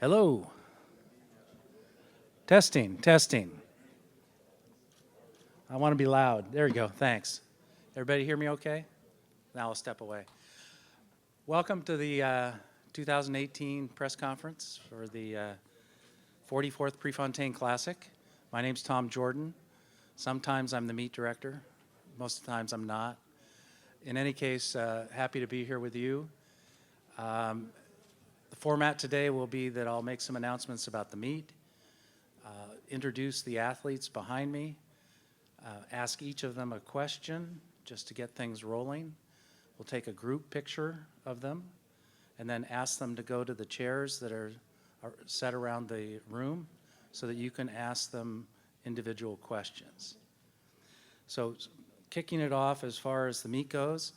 Hello. Testing, testing. I want to be loud. There you go, thanks. Everybody hear me okay? Now I'll step away. Welcome to the 2018 press conference for the 44th Prefontaine Classic. My name's Tom Jordan. Sometimes I'm the meet director. Most of the times I'm not. In any case, happy to be here with you. The format today will be that I'll make some announcements about the meet, introduce the athletes behind me, ask each of them a question just to get things rolling. We'll take a group picture of them and then ask them to go to the chairs that are set around the room so that you can ask them individual questions. So kicking it off as far as the meet goes,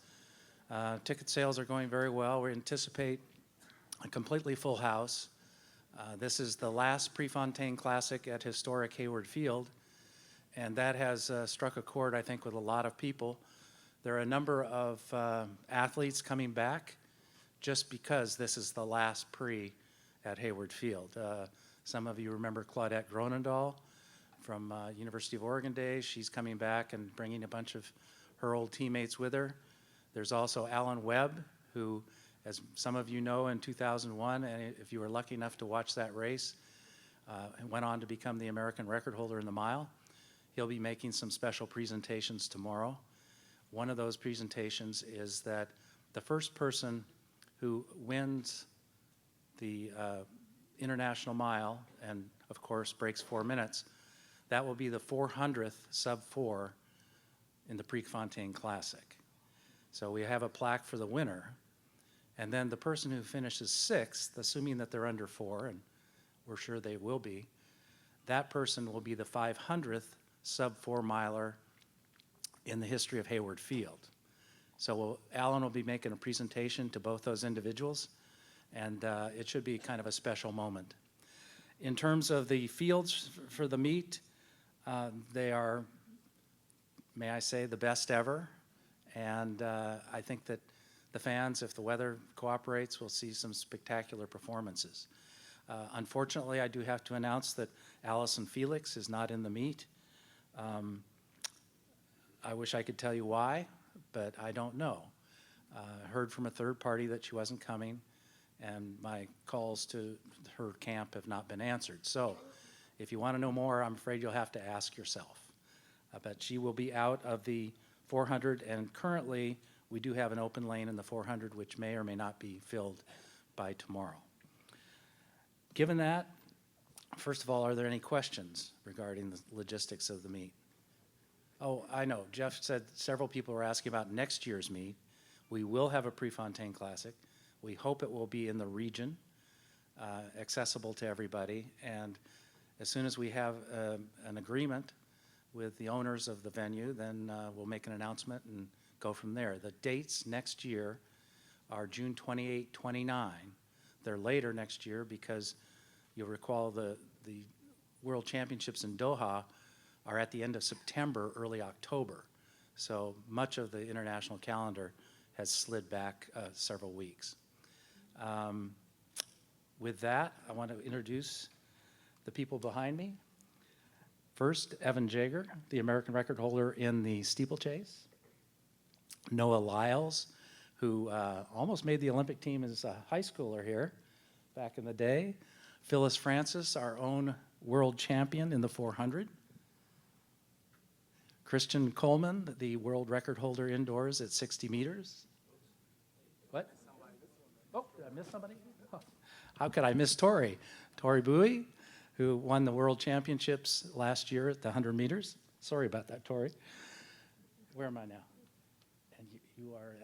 ticket sales are going very well. We anticipate a completely full house. This is the last Prefontaine Classic at historic Hayward Field, and that has struck a chord, I think, with a lot of people. There are a number of athletes coming back just because this is the last pre at Hayward Field. Some of you remember Claudette Gronendahl from University of Oregon days. She's coming back and bringing a bunch of her old teammates with her. There's also Alan Webb, who, as some of you know, in 2001, and if you were lucky enough to watch that race, went on to become the American record holder in the mile. He'll be making some special presentations tomorrow. One of those presentations is that the first person who wins the international mile and, of course, breaks 4 minutes, that will be the 400th sub-4 in the Prefontaine Classic. So we have a plaque for the winner. And then the person who finishes 6th, assuming that they're under 4, and we're sure they will be, that person will be the 500th sub-4 miler in the history of Hayward Field. So Alan will be making a presentation to both those individuals, and it should be kind of a special moment. In terms of the fields for the meet, they are, may I say, the best ever, and I think that the fans, if the weather cooperates, will see some spectacular performances. Unfortunately, I do have to announce that Allyson Felix is not in the meet. I wish I could tell you why, but I don't know. Heard from a third party that she wasn't coming, and my calls to her camp have not been answered. So if you want to know more, I'm afraid you'll have to ask yourself. But she will be out of the 400, and currently we do have an open lane in the 400, which may or may not be filled by tomorrow. Given that, first of all, are there any questions regarding the logistics of the meet? Oh, I know. Jeff said several people were asking about next year's meet. We will have a Prefontaine Classic. We hope it will be in the region, accessible to everybody. And as soon as we have an agreement with the owners of the venue, then we'll make an announcement and go from there. The dates next year are June 28, 29. They're later next year because you'll recall the World Championships in Doha are at the end of September, early October. So much of the international calendar has slid back several weeks. With that, I want to introduce the people behind me. First, Evan Jager, the American record holder in the Steeplechase. Noah Lyles, who almost made the Olympic team as a high schooler here back in the day. Phyllis Francis, our own world champion in the 400. Christian Coleman, the world record holder indoors at 60 meters. What? Oh, did I miss somebody? Oh, how could I miss Tori? Tori Bowie, who won the world championships last year at the 100 meters. Sorry about that, Tori. Where am I now? And you are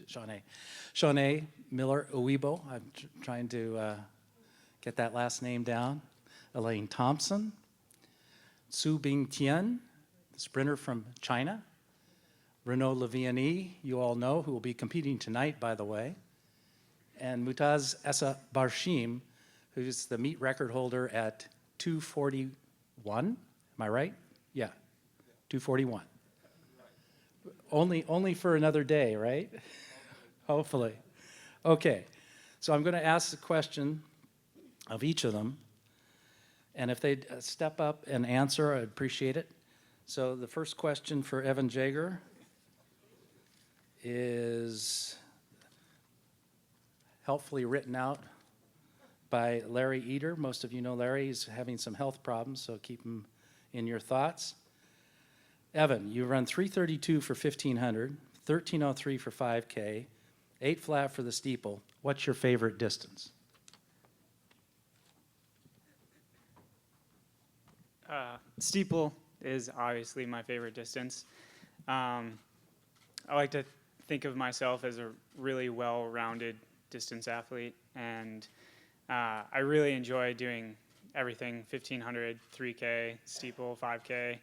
Shaunae. Shaunae Miller-Ubio. I'm trying to get that last name down. Elaine Thompson. Su Bingtian, the sprinter from China. Renaud Lavillenie, you all know, who will be competing tonight, by the way. And Mutaz Essa Barshim, who's the meet record holder at 2:41. Am I right? Yeah, 2:41. Only for another day, right? Hopefully. Okay, So I'm going to ask the question of each of them, and if they'd step up and answer, I'd appreciate it. So the first question for Evan Jager is helpfully written out by Larry Eater. Most of you know Larry. He's having some health problems, so keep him in your thoughts. Evan, you run 3:32 for 1,500, 13:03 for 5K, 8 flat for the steeple. What's your favorite distance? Steeple is obviously my favorite distance. I like to think of myself as a really well-rounded distance athlete, and I really enjoy doing everything, 1,500, 3K, steeple, 5K,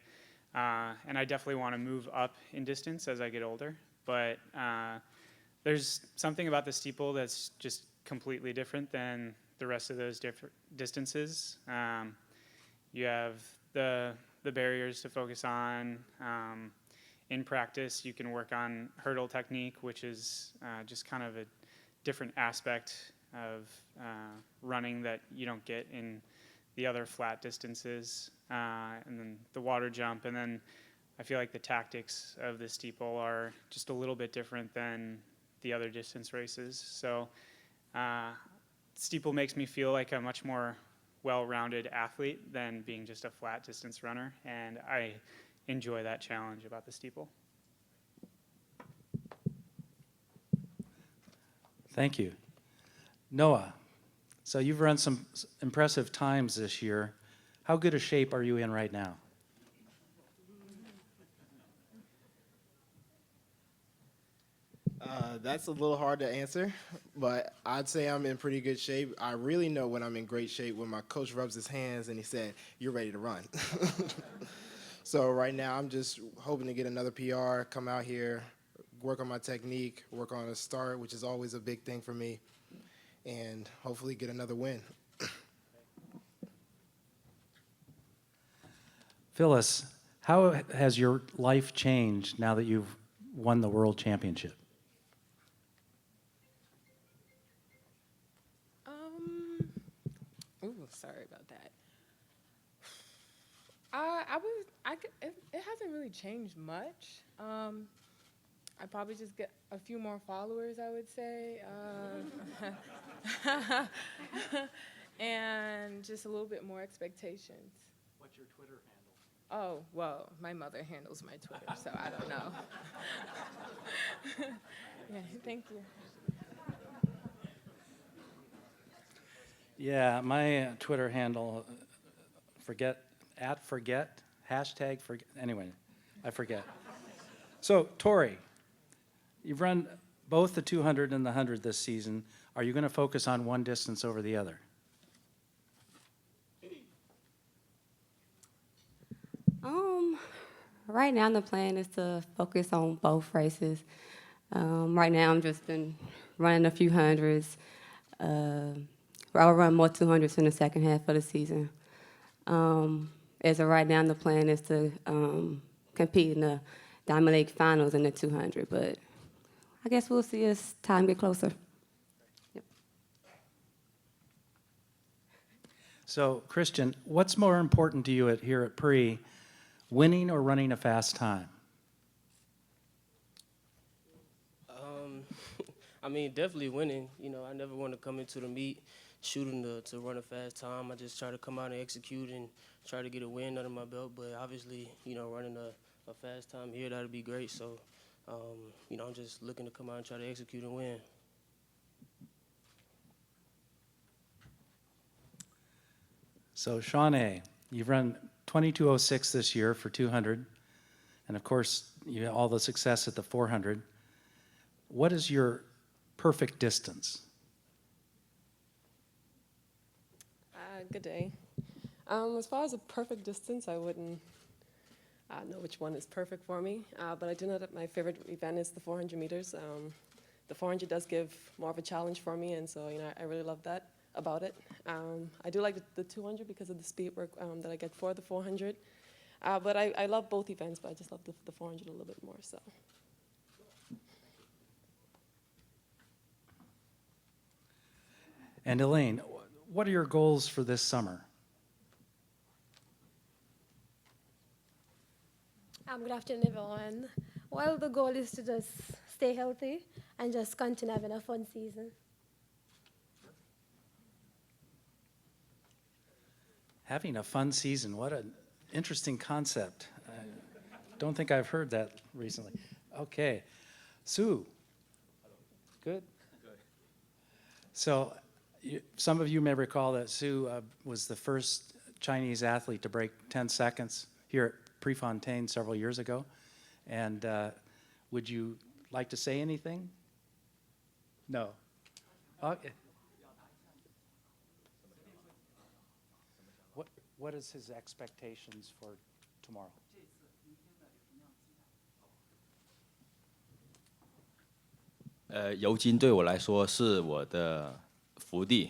and I definitely want to move up in distance as I get older, but there's something about the steeple that's just completely different than the rest of those different distances. You have the barriers to focus on. In practice, you can work on hurdle technique, which is just kind of a different aspect of running that you don't get in the other flat distances. And then the water jump, and then I feel like the tactics of the steeple are just a little bit different than the other distance races. So steeple makes me feel like a much more well-rounded athlete than being just a flat distance runner, and I enjoy that challenge about the steeple. Thank you. Noah, so you've run some impressive times this year. How good a shape are you in right now? That's a little hard to answer, but I'd say I'm in pretty good shape. I really know when I'm in great shape when my coach rubs his hands and he said, "You're ready to run." So right now I'm just hoping to get another PR, come out here, work on my technique, work on a start, which is always a big thing for me, and hopefully get another win. Phyllis, how has your life changed now that you've won the World Championship? Sorry about that. It hasn't really changed much. I probably just get a few more followers, I would say, and just a little bit more expectations. What's your Twitter handle? Oh, well, my mother handles my Twitter, so I don't know. Yeah, thank you. Yeah, my Twitter handle, hashtag forget, anyway, I forget. So, Tori, you've run both the 200 and the 100 this season. Are you going to focus on one distance over the other? Right now the plan is to focus on both races. Right now I'm just been running a few hundreds. I'll run more 200s in the second half of the season. As of right now, the plan is to compete in the Diamond League Finals in the 200, but I guess we'll see as time get closer. Yep. So, Christian, what's more important to you here at Pre, winning or running a fast time? I mean, definitely winning. You know, I never want to come into the meet shooting to run a fast time. I just try to come out and execute and try to get a win under my belt. But obviously, you know, running a fast time here, that'd be great. So, you know, I'm just looking to come out and try to execute and win. So, Shaunae, you've run 22:06 this year for 200, and of course, you had all the success at the 400. What is your perfect distance? Good day. As far as a perfect distance, I wouldn't know which one is perfect for me, but I do know that my favorite event is the 400 meters. The 400 does give more of a challenge for me, and so, you know, I really love that about it. I do like the 200 because of the speed work that I get for the 400, but I love both events, but I just love the 400 a little bit more, so. And Elaine, what are your goals for this summer? Good afternoon, everyone. Well, the goal is to just stay healthy and just continue having a fun season. Having a fun season, what an interesting concept. I don't think I've heard that recently. Okay. Sue. Good? Good. So some of you may recall that Sue was the first Chinese athlete to break 10 seconds here at Prefontaine several years ago. And would you like to say anything? No. Okay. What is his expectations for tomorrow? Eugene 对我来说是我的福地。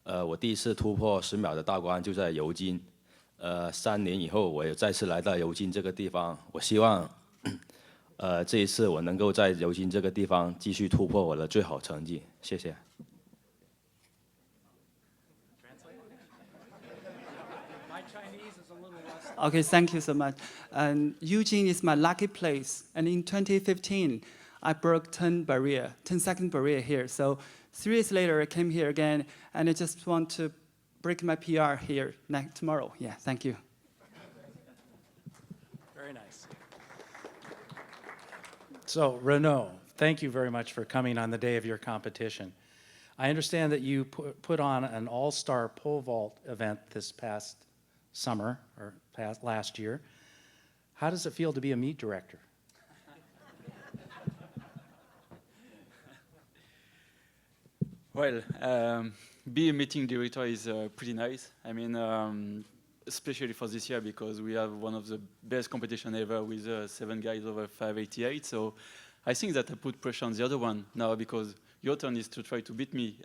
我第一次突破10秒的大关就在Eugene。3年以后，我又再次来到Eugene这个地方。我希望，这一次我能够在Eugene这个地方继续突破我的最好成绩。谢谢。Okay, thank you so much. Eugene is my lucky place. And in 2015, I broke 10-second barrier here. So 3 years later, I came here again, and I just want to break my PR here tomorrow. Yeah, thank you. Very nice. So, Renaud, thank you very much for coming on the day of your competition. I understand that you put on an all-star pole vault event this past summer, or last year. How does it feel to be a meet director? Well, being a meeting director is pretty nice. I mean, especially for this year because we have one of the best competition ever with 7 guys over 588. So I think that I put pressure on the other one now because your turn is to try to beat me.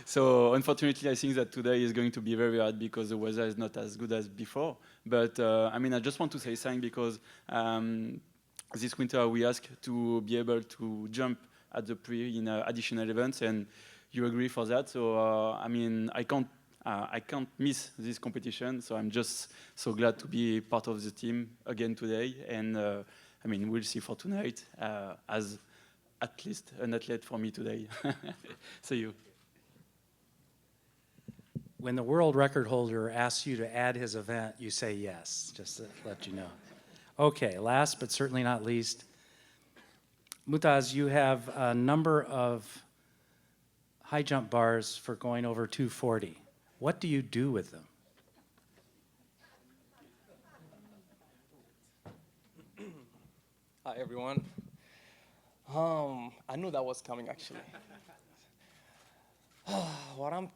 So unfortunately, I think that today is going to be very hard because the weather is not as good as before. But I mean, I just want to say something because this winter we asked to be able to jump at the pre in additional events, and you agree for that. So I mean, I can't miss this competition. So I'm just so glad to be part of the team again today. And I mean, we'll see for tonight as at least an athlete for me today. See you. When the world record holder asks you to add his event, you say yes, just to let you know. Okay, last but certainly not least, Mutaz, you have a number of high jump bars for going over 240. What do you do with them? Hi everyone. I knew that was coming actually. What I'm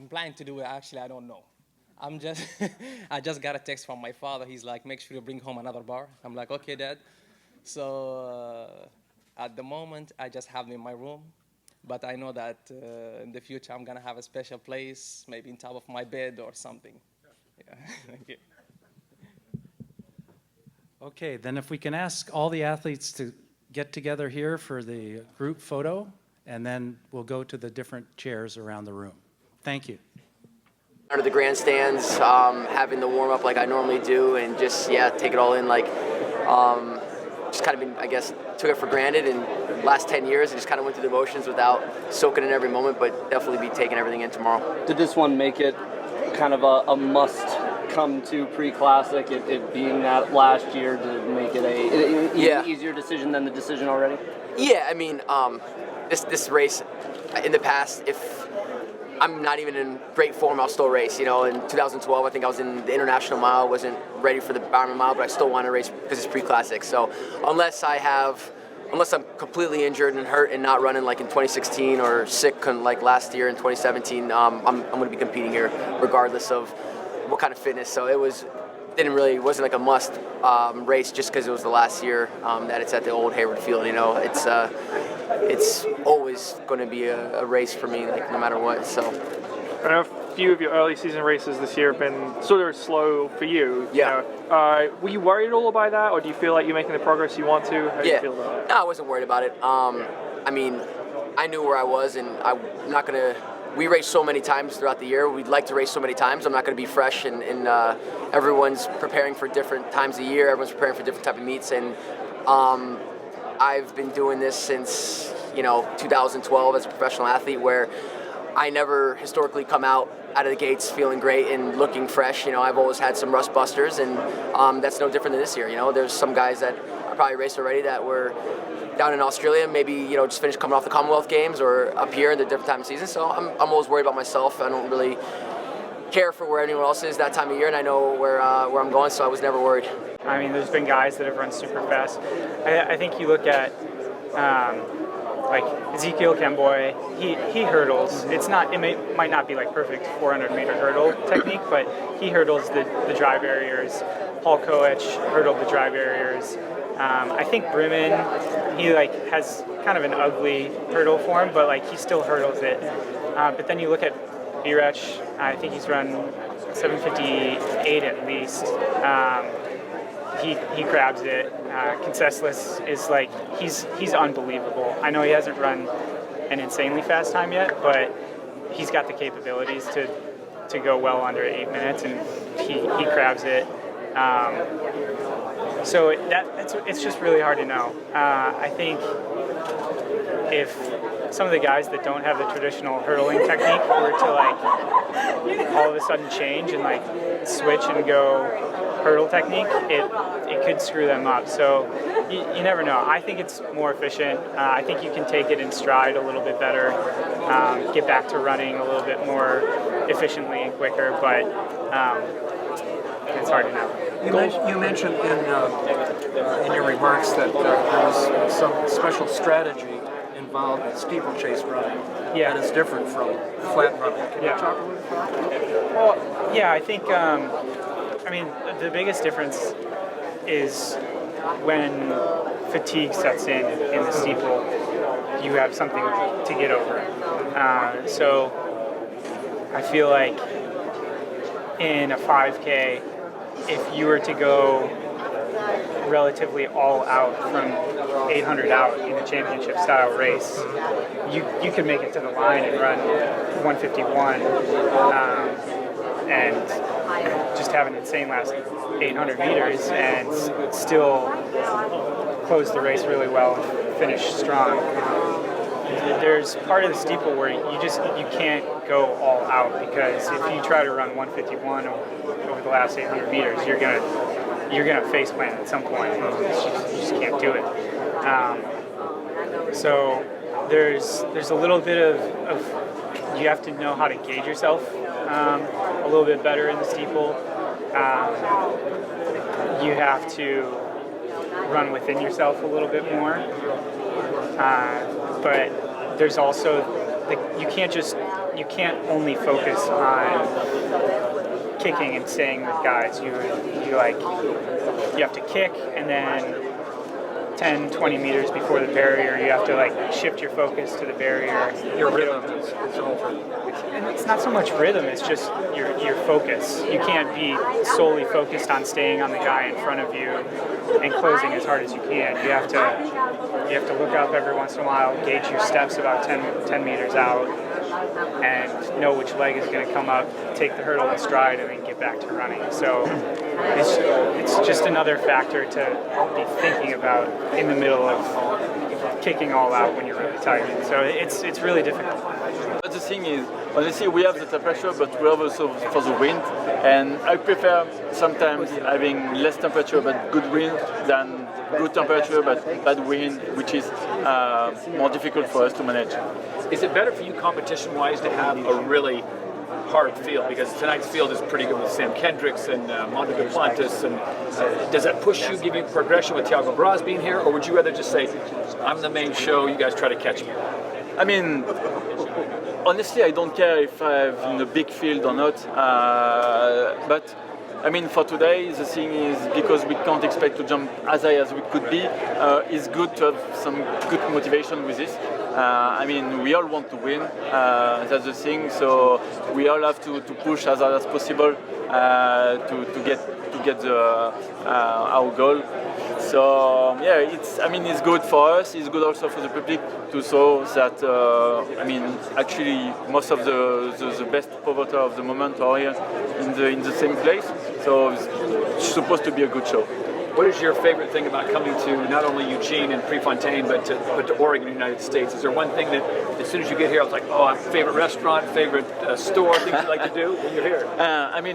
planning to do actually I don't know. I just got a text from my father. He's like, make sure you bring home another bar. I'm like, okay, Dad. So at the moment I just have them in my room, but I know that in the future I'm gonna have a special place, maybe on top of my bed or something. Yeah. Thank you. Okay, then if we can ask all the athletes to get together here for the group photo, and then we'll go to the different chairs around the room. Thank you. Under the grandstands, having the warm up like I normally do, and just take it all in. Like, just kind of been, I guess, took it for granted. And last 10 years, I just kind of went through the motions without soaking in every moment, but definitely be taking everything in tomorrow. Did this one make it kind of a must come to pre-classic, it being that last year to make it an easier decision than the decision already? Yeah, I mean, this race, in the past, if I'm not even in great form, I'll still race. You know, in 2012, I think I was in the International Mile, wasn't ready for the Bowerman Mile, but I still want to race because it's pre-classic. So unless I'm completely injured and hurt and not running like in 2016 or sick like last year in 2017, I'm going to be competing here regardless of what kind of fitness. So it wasn't like a must race just because it was the last year that it's at the old Hayward Field. You know, it's always going to be a race for me, like no matter what. So. few of your early season races this year have been sort of slow for you. Yeah. Were you worried at all by that, or do you feel like you're making the progress you want to? How do you feel about that? No, I wasn't worried about it. I mean, I knew where I was, and I'm not going to. We race so many times throughout the year. We'd like to race so many times. I'm not going to be fresh, and everyone's preparing for different times of year. Everyone's preparing for different type of meets, and I've been doing this since 2012 as a professional athlete, where I never historically come out of the gates feeling great and looking fresh. I've always had some rust busters, and that's no different than this year. There's some guys that I probably raced already that were down in Australia, maybe just finished coming off the Commonwealth Games, or up here in the different time of season. So I'm always worried about myself. I don't really care for where anyone else is that time of year, and I know where I'm going, so I was never worried. I mean, there's been guys that have run super fast. I think you look at like Ezekiel Kemboy, he hurdles. It might not be like perfect 400-meter hurdle technique, but he hurdles the dry barriers. Paul Koech hurdled the dry barriers. I think Brimman, he has kind of an ugly hurdle form, but he still hurdles it. But then you look at Birech, I think he's run 7:58 at least. He grabs it. Concessless is he's unbelievable. I know he hasn't run an insanely fast time yet, but he's got the capabilities to go well under 8 minutes, and he grabs it. So it's just really hard to know. I think if some of the guys that don't have the traditional hurdling technique were to all of a sudden change and switch and go hurdle technique, it could screw them up. So you never know. I think it's more efficient. I think you can take it in stride a little bit better, get back to running a little bit more efficiently and quicker, but it's hard to know. You mentioned in your remarks that there was some special strategy involved in steeplechase running that is different from flat running. Can you talk a little bit about that? Well, yeah, I think, the biggest difference is when fatigue sets in the steeple, you have something to get over. So I feel like in a 5K, if you were to go relatively all out from 800 out in a championship style race, you could make it to the line and run 151 and just have an insane last 800 meters and still close the race really well and finish strong. There's part of the steeple where you can't go all out, because if you try to run 151 over the last 800 meters, you're gonna face plant at some point. You just can't do it. So there's a little bit of you have to know how to gauge yourself a little bit better in the steeple. You have to run within yourself a little bit more. But there's also you can't only focus on kicking and staying with guys. You have to kick, and then 10, 20 meters before the barrier, you have to shift your focus to the barrier. Your rhythm is over. And it's not so much rhythm, it's just your focus. You can't be solely focused on staying on the guy in front of you and closing as hard as you can. You have to look up every once in a while, gauge your steps about 10 meters out, and know which leg is going to come up, take the hurdle in stride, and then get back to running. So it's just another factor to be thinking about in the middle of kicking all out when you're really tired. So it's really difficult. But the thing is, honestly, we have the temperature, but we have also for the wind, and I prefer sometimes having less temperature but good wind than good temperature but bad wind, which is more difficult for us to manage. Is it better for you competition-wise to have a really hard field? Because tonight's field is pretty good with Sam Kendricks and Mondo Duplantis. And does that push you, give you progression with Thiago Braz being here? Or would you rather just say, I'm the main show, you guys try to catch me? I mean, honestly, I don't care if I'm in a big field or not. But I mean, for today, the thing is, because we can't expect to jump as high as we could be, it's good to have some good motivation with this. I mean, we all want to win. That's the thing. So we all have to push as hard as possible to get our goal. So yeah, it's good for us. It's good also for the public to show that actually most of the best promoter of the moment are here in the same place. So it's supposed to be a good show. What is your favorite thing about coming to not only Eugene and Prefontaine, but to Oregon, United States? Is there one thing that, as soon as you get here, I was like, oh, favorite restaurant, favorite store, things you like to do when you're here?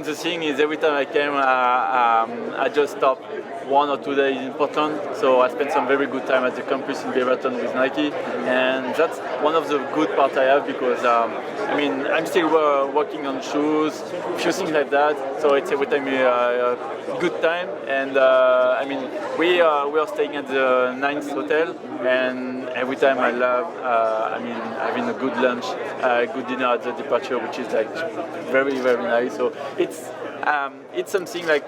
The thing is, every time I came, I just stopped 1 or 2 days in Portland. So I spent some very good time at the campus in Beaverton with Nike, and that's one of the good parts I have because I'm still working on shoes, a few things like that. So it's every time a good time, and we are staying at the 9th hotel, and every time I love having a good lunch, a good dinner at the departure, which is like very, very nice. So it's something like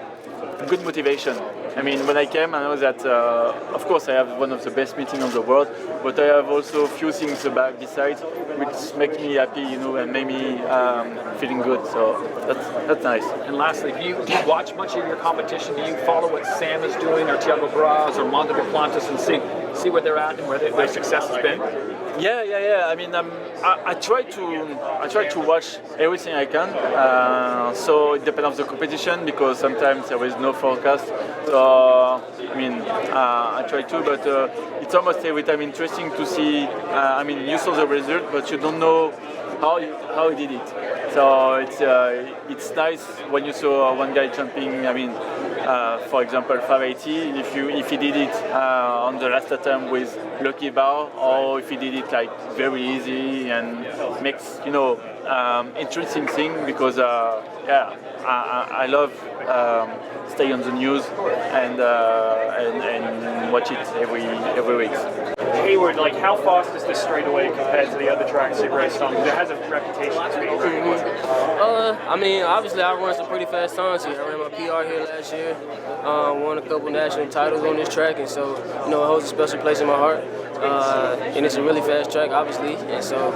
good motivation. When I came, I know that of course I have one of the best meetings in the world, but I have also a few things besides which make me happy, and make me feeling good. So that's nice. And lastly, do you watch much of your competition? Do you follow what Sam is doing, or Thiago Braz, or Mondo Duplantis, and see where they're at and where their success has been? Yeah. I try to watch everything I can. So it depends on the competition because sometimes there is no forecast. So I try to, but it's almost every time interesting to see. You saw the result, but you don't know how he did it. So it's nice when you saw one guy jumping. For example, 580. If he did it on the last attempt with lucky bar, or if he did it like very easy and makes interesting thing because I love stay on the news and watch it every week. Hayward, how fast is this straightaway compared to the other tracks you've raced on? Because it has a reputation as being very quick. Obviously I run some pretty fast times here. I ran my PR here last year, won a couple national titles on this track, and so it holds a special place in my heart. And it's a really fast track, obviously, and so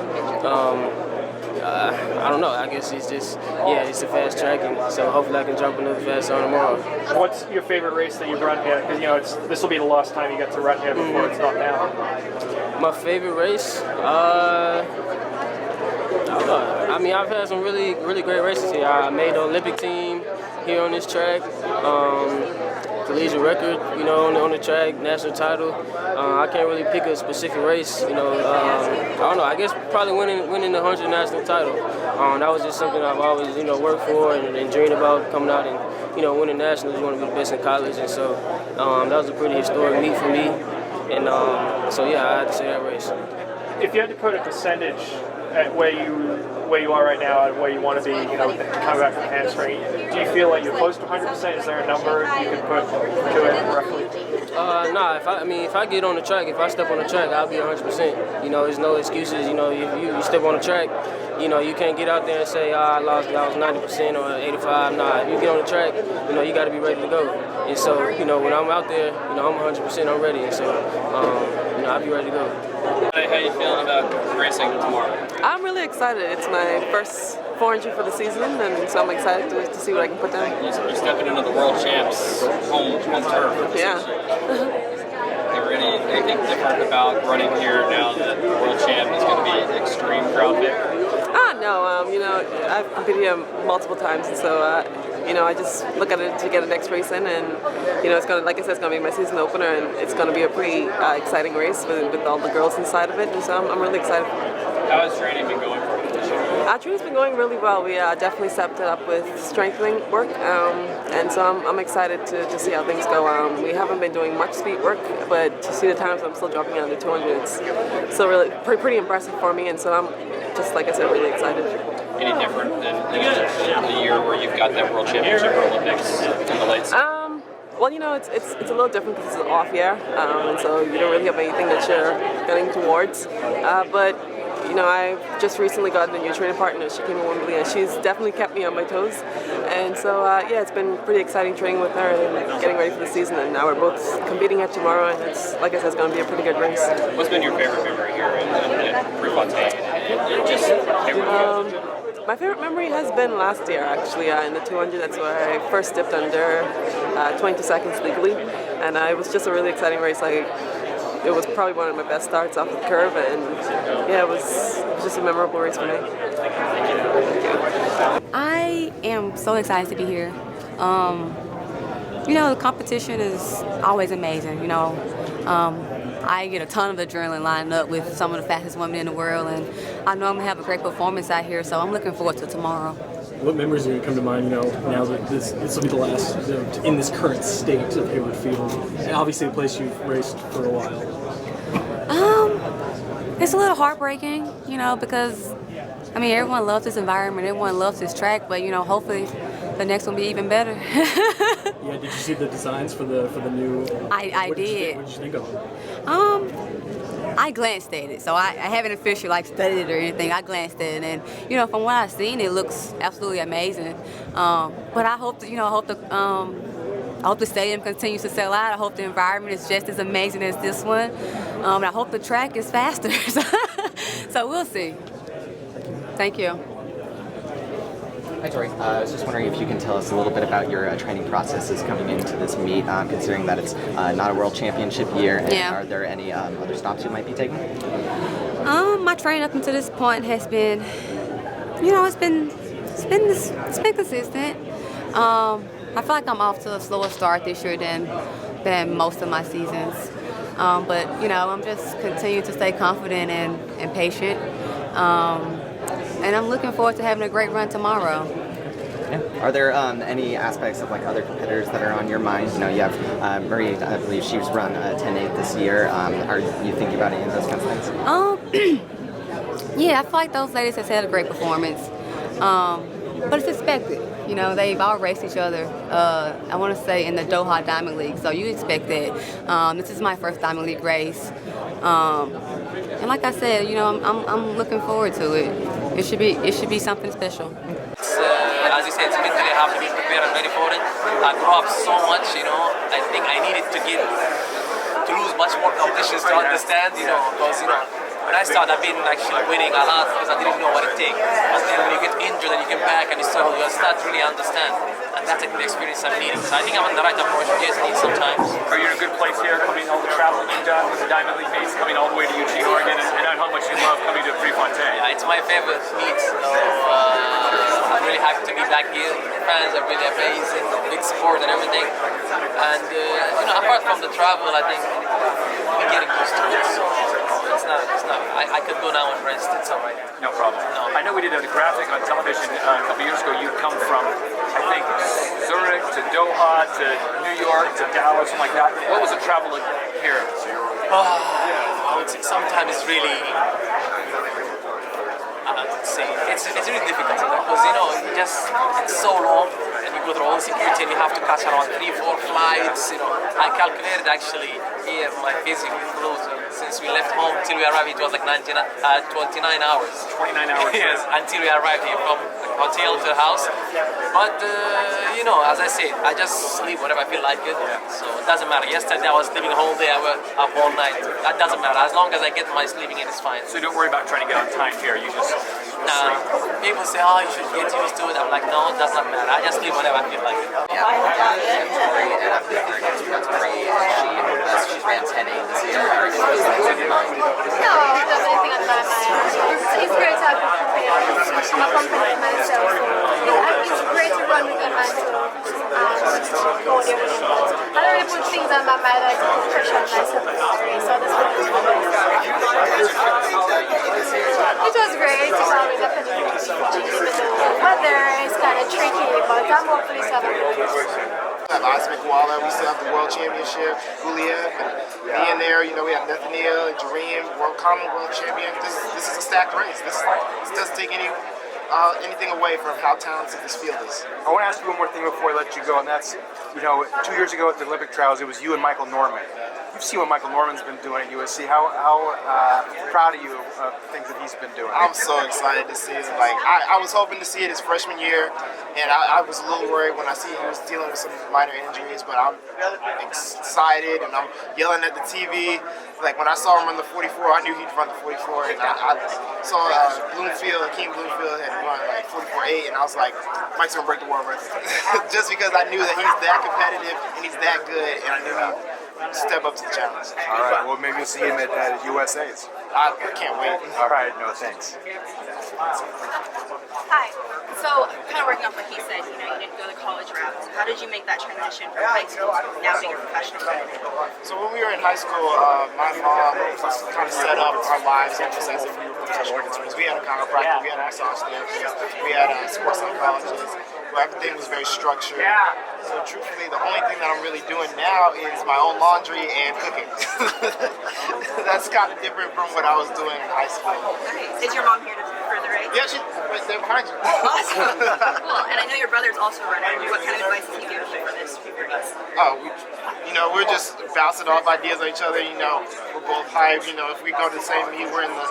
I don't know. I guess it's just it's a fast track, and so hopefully I can jump another fast on tomorrow. What's your favorite race that you've run here? Because this will be the last time you get to run here before it's knocked down. My favorite race, I don't know. I've had some really, really great races here. I made the Olympic team here on this track. Collegiate record, on the track, national title. I can't really pick a specific race, I don't know. I guess probably winning the 100 national title. That was just something I've always, worked for and dreamed about coming out and, winning nationals. You want to be the best in college, and so that was a pretty historic meet for me. And I had to say that race. If you had to put a percentage at where you are right now and where you want to be, coming back from hamstring, do you feel like you're close to 100%? Is there a number you can put to it roughly? If I get on the track, if I step on the track, I'll be 100%. There's no excuses. You step on the track, you can't get out there and say, I was 90% or 85. Nah, if you get on the track, you got to be ready to go. And so, when I'm out there, I'm 100%, I'm ready. And so, I'll be ready to go. How are you feeling about racing tomorrow? I'm really excited. It's my first 400 for the season, and so I'm excited to see what I can put down. You're stepping into the world champs home turf. Yeah. Is there anything different about running here now that the world champ is going to be an extreme crowd pick? No. I've competed here multiple times, and so I just look at it to get the next race in, and it's gonna, like I said, it's gonna be my season opener, and it's gonna be a pretty exciting race with all the girls inside of it, and so I'm really excited for it. How has training been going for you this year? Training's been going really well. We definitely stepped it up with strengthening work, and so I'm excited to see how things go. We haven't been doing much speed work, but to see the times I'm still dropping under 200, it's still really pretty impressive for me, and so I'm just, like I said, really excited. Any different than the year where you've got that World Championship or Olympics in the late season? Well, it's a little different because it's an off year, and so you don't really have anything that you're getting towards. But You know, I just recently got a new training partner. She came to Wembley, and she's definitely kept me on my toes. And so, yeah, it's been pretty exciting training with her and getting ready for the season. And now we're both competing here tomorrow, and it's, like I said, it's going to be a pretty good race. What's been your favorite memory here in Prefontaine? And just My favorite memory has been last year, actually, in the 200. That's where I first dipped under 22 seconds legally, and it was just a really exciting race. It was probably one of my best starts off the curve, and yeah, it was just a memorable race for me. I am so excited to be here. You know, the competition is always amazing. You know, I get a ton of adrenaline lined up with some of the fastest women in the world, and I know I'm gonna have a great performance out here, so I'm looking forward to tomorrow. What memories are going to come to mind, you know, now that this will be the last, you know, in this current state of Hayward Field, and obviously a place you've raced for a while? It's a little heartbreaking, you know, because, I mean, everyone loves this environment, everyone loves this track, but, you know, hopefully the next one will be even better. Yeah, did you see the designs for the new? I did. What did you think of them? I glanced at it, so I haven't officially studied it or anything. I glanced at it, and you know, from what I've seen, it looks absolutely amazing. But I hope I hope the stadium continues to sell out. I hope the environment is just as amazing as this one. And I hope the track is faster. So we'll see. Thank you. Hi, Tori. I was just wondering if you can tell us a little bit about your training processes coming into this meet, considering that it's not a world championship year. And Yeah. Are there any other stops you might be taking? My training up until this point has been, you know, it's been consistent. I feel like I'm off to a slower start this year than most of my seasons. But you know, I'm just continuing to stay confident and patient. And I'm looking forward to having a great run tomorrow. Yeah. Are there any aspects of other competitors that are on your mind? You know, you have Marie, I believe she's run 10.8 this year. Are you thinking about any of those kinds of things? Yeah, I feel like those ladies have had a great performance. But it's expected. You know, they've all raced each other, I want to say, in the Doha Diamond League, so you expect that. This is my first Diamond League race. And like I said, you know, I'm looking forward to it. It should be something special. As you said, it's mentally I have to be prepared and ready for it. I grew up so much, you know, I think I needed to lose much more competitions to understand, you know, because, you know, when I started, I've been actually winning a lot because I didn't know what it takes. But then when you get injured and you get back and you start to really understand. And that's the experience I'm needing. So I think I'm on the right approach. You just need sometimes. Are you in a good place here, coming all the traveling you've done with the Diamond League meets, coming all the way to Eugene, Oregon, and how much you love coming to Prefontaine? Yeah, it's my favorite meet. So I'm really happy to be back here. The fans are really amazing, big support and everything. And you know, apart from the travel, I think we're getting close to it. So it's not. I could go now and rest. It's all right. No problem. No. I know we did a graphic on television a couple years ago. You'd come from, I think, Zurich to Doha to New York to Dallas, something like that. What was the travel like here? I would say sometimes it's really, it's really difficult because, you know, it's so long and you go through all the security and you have to catch around 3-4 flights. You know, I calculated actually here my physical fluid since we left home till we arrived. It was like 29 hours. 29 hours. Yes, until we arrived here from the hotel to the house. But you know, as I said, I just sleep whenever I feel like it. So it doesn't matter. Yesterday I was sleeping the whole day. I was up all night. That doesn't matter. As long as I get my sleeping in, it's fine. So you don't worry about trying to get on time here. You just sleep. People say, oh, you should get used to it. I'm like, no, it does not matter. I just sleep whenever I feel like it. Yeah, I'm Tori, and I'm very good friends with Tori. She ran 10.8 this year. No, I don't have anything on my mind. It's great to have a company myself. It's great to run with them and to podium with them. I don't really put things on my mind like to put pressure on myself in the race, so this one is It was great. It's always a pleasure to see the weather is kind of tricky, but I'm hopefully to have a good race. We have Osman Koala, we still have the World Championship, Guliev, and being there, you know, we have Nathaniel, Jareem, common world champion. This is a stacked race. This doesn't take anything away from how talented this field is. I want to ask you one more thing before I let you go, and that's, you know, 2 years ago at the Olympic trials, it was you and Michael Norman. you've seen what Michael Norman's been doing at USC. How proud are you of things that he's been doing? I'm so excited to see it. Like I was hoping to see it his freshman year, and I was a little worried when I see he was dealing with some minor injuries. But I'm excited, and I'm yelling at the TV. Like when I saw him run the 44, I knew he'd run the 44. And I saw Hakeem Bloomfield had run like 44.8, and I was like, Mike's gonna break the world record. Just because I knew that he's that competitive and he's that good, and I knew he'd step up to the challenge. All right, well maybe you'll see him at USA's. I can't wait. All right, no thanks. Hi. So, kind of working off what he said, you didn't go the college route. So how did you make that transition from high school to now being a professional runner? So when we were in high school, my mom kind of set up our lives just as if we were professional runners. We had a chiropractor, we had a massage therapist, we had a sports psychologist, where everything was very structured. So truthfully, the only thing that I'm really doing now is my own laundry and cooking. That's kind of different from what I was doing in high school. Nice. Is your mom here to further race? Yeah, she's right there behind you. Awesome. Cool. And I know your brother's also a runner. What kind of advice does he give you for this race? Oh, we're just bouncing off ideas on each other. We're both hyped. If we go to the same meet, we're in the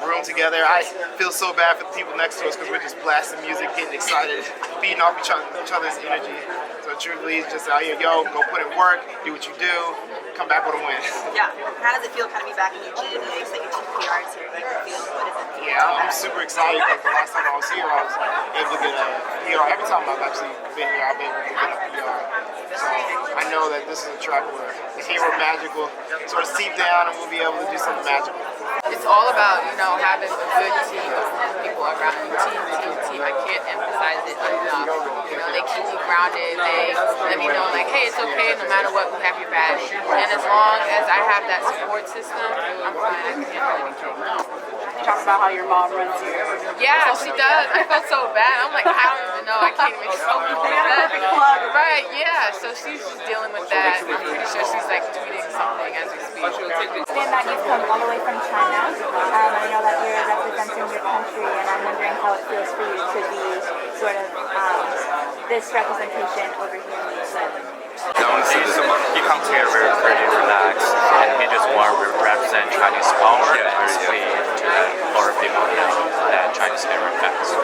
room together. I feel so bad for the people next to us because we're just blasting music, getting excited, feeding off each other's energy. So truthfully, it's just out here, go put in work, do what you do, come back with a win. Yeah. How does it feel kind of be back in Eugene? You said you took PRs here. What does it feel? Yeah, I'm super excited because the last time I was here, I was able to get a PR. Every time I've actually been here, I've been able to get a PR. So I know that this is a track where the hero magical sort of seep down and we'll be able to do something magical. It's all about, having a good team of people around you. Team. I can't emphasize it enough. They keep me grounded. They let me know, like, hey, it's okay no matter what, we have your back. And as long as I have that support system, I'm fine. I can handle anything. You talk about how your mom runs here. Yeah, she does. I felt so bad. I'm like, I don't even know. I can't even show people that. Right, yeah. So she's just dealing with that. I'm pretty sure she's like tweeting something as we speak. I understand that you've come all the way from China. I know that you're representing your country, and I'm wondering how it feels for you to be sort of this representation over here in the US. He comes here very pretty relaxed, and he just want to represent Chinese power and explain to the foreign people that Chinese never fast.